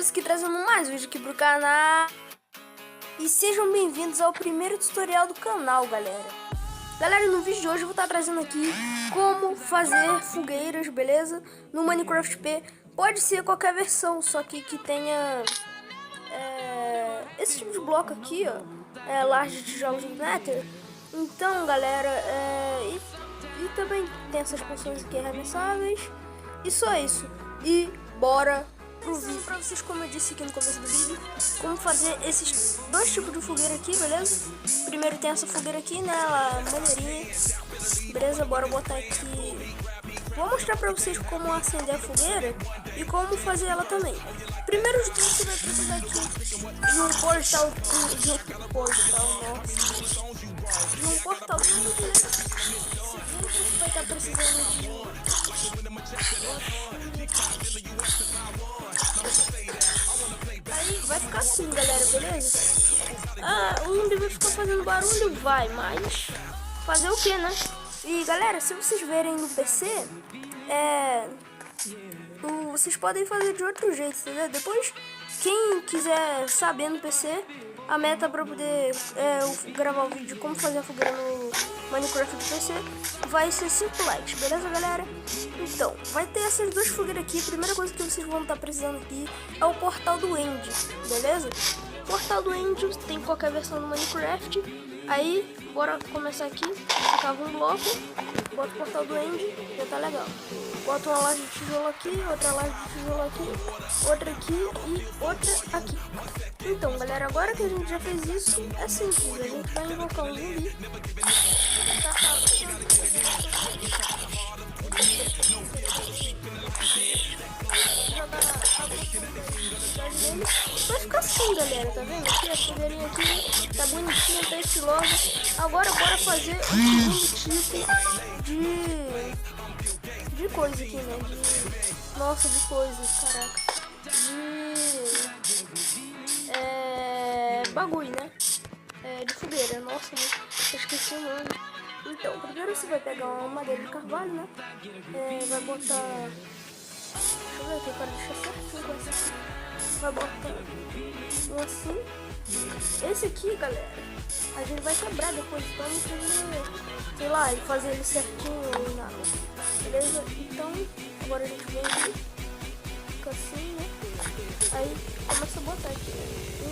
Matheus aqui trazendo mais vídeo aqui pro canal. E sejam bem-vindos ao primeiro tutorial do canal, galera. Galera, no vídeo de hoje eu vou estar trazendo aqui como fazer fogueiras, beleza? No Minecraft P. Pode ser qualquer versão, só que tenha esse tipo de bloco aqui, ó. Laje de tijolos de Nether. Então, galera, e também tem essas poções aqui arremessáveis. E só isso. E bora pro vídeo pra vocês, como eu disse aqui no começo do vídeo, como fazer esses dois tipos de fogueira aqui, beleza? Primeiro tem essa fogueira aqui, né, ela maneirinha, beleza? Bora botar aqui. Vou mostrar pra vocês como acender a fogueira e como fazer ela também. Primeiro de tudo, você vai precisar aqui de um portal, você vai estar precisando de aí vai ficar assim, galera, beleza? O mundo vai ficar fazendo barulho, mas fazer o que, né? E galera, se vocês verem no PC, vocês podem fazer de outro jeito, entendeu? Depois, quem quiser saber no PC, a meta para poder gravar o vídeo como fazer a fogueira no Minecraft do PC vai ser 5 likes, beleza, galera? Então, vai ter essas duas fogueiras aqui. A primeira coisa que vocês vão estar precisando aqui é o portal do End, beleza? O portal do End tem qualquer versão do Minecraft. Aí, bora começar aqui. Cava um bloco, bota o portal do End, já tá legal. Bota uma laje de tijolo aqui, outra laje de tijolo aqui, outra aqui e outra aqui. Então, galera, agora que a gente já fez isso, é simples. A gente vai invocar um zumbi. Vai ficar assim, galera, tá vendo? Aqui a fogueirinha aqui, tá bonitinha, tá estilosa. Agora bora fazer um segundo tipo de coisa aqui, né? Nossa, de coisas, caraca. Bagulho, né? De fogueira, nossa, eu esqueci o nome. Então, primeiro você vai pegar uma madeira de carvalho, né? Vai botar... Deixa eu ver aqui, eu quero deixar certinho com esse aqui. Vai botar um assim. Esse aqui, galera, a gente vai quebrar depois, então não precisa, sei lá, e fazer ele certinho ou nada. Beleza? Então, agora a gente vem aqui. Fica assim, né? Aí começa a botar aqui. 1,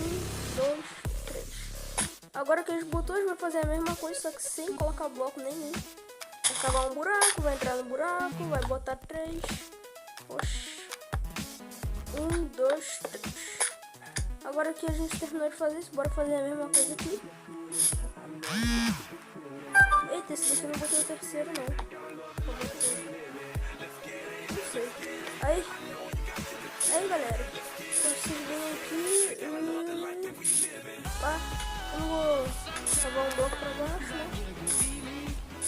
2, 3. Agora que a gente botou, a gente vai fazer a mesma coisa, só que sem colocar bloco nenhum. Vai cavar um buraco, vai entrar no buraco, vai botar 3. Oxi. 1, 2, 3. Agora que a gente terminou de fazer isso, bora fazer a mesma coisa aqui. Eita, esse daqui eu não botei o terceiro, não. Não sei. Aí, galera. Vocês vêm aqui e... eu não vou salvar um bloco pra baixo, né?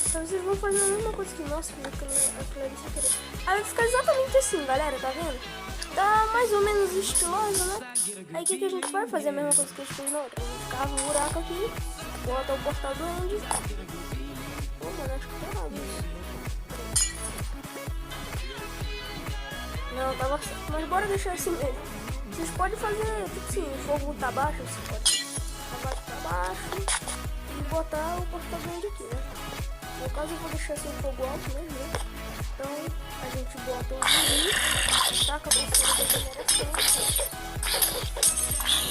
Então vocês vão fazer a mesma coisa que nossa, aquilo ali sem querer. Aí vai ficar exatamente assim, galera, tá vendo? Tá mais ou menos estiloso, né? Aí o que a gente vai fazer? A mesma coisa que a gente fez na outra. A gente cava um buraco aqui, bota o portal do End. Pô, mano, acho que tá errado isso. Não, tava certo. Mas bora deixar assim mesmo. Vocês podem fazer, tipo assim, o fogo tá baixo, você pode tá baixo e botar o portal do End aqui, né? No caso eu vou deixar assim o fogo alto mesmo, né? Então a gente bota o zumbi, taca a poção da regeneração.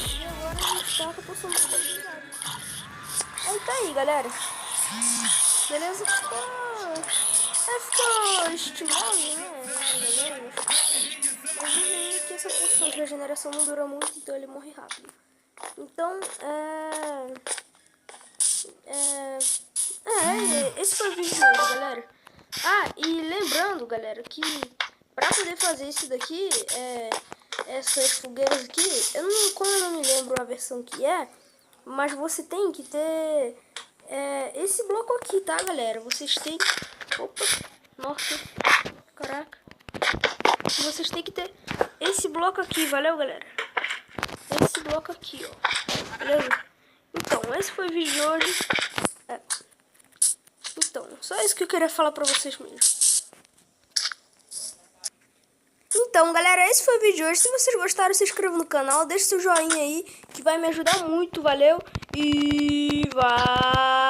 E agora a gente taca a poção da habilidade. Aí tá aí, galera. Beleza? Ficou estiloso, né? Mas dizem que essa poção de regeneração não dura muito, então ele morre rápido. Então, esse foi o vídeo de hoje, galera. E lembrando, galera, que pra poder fazer isso daqui, essas fogueiras aqui, como eu não me lembro a versão que mas você tem que ter esse bloco aqui, tá, galera? Vocês têm... Opa, nossa, caraca. Vocês têm que ter esse bloco aqui, valeu, galera? Esse bloco aqui, ó, beleza? Então, esse foi o vídeo de hoje. Então, só isso que eu queria falar pra vocês mesmo. Então, galera, esse foi o vídeo de hoje. Se vocês gostaram, se inscreva no canal, deixe seu joinha aí, que vai me ajudar muito, valeu? E vai!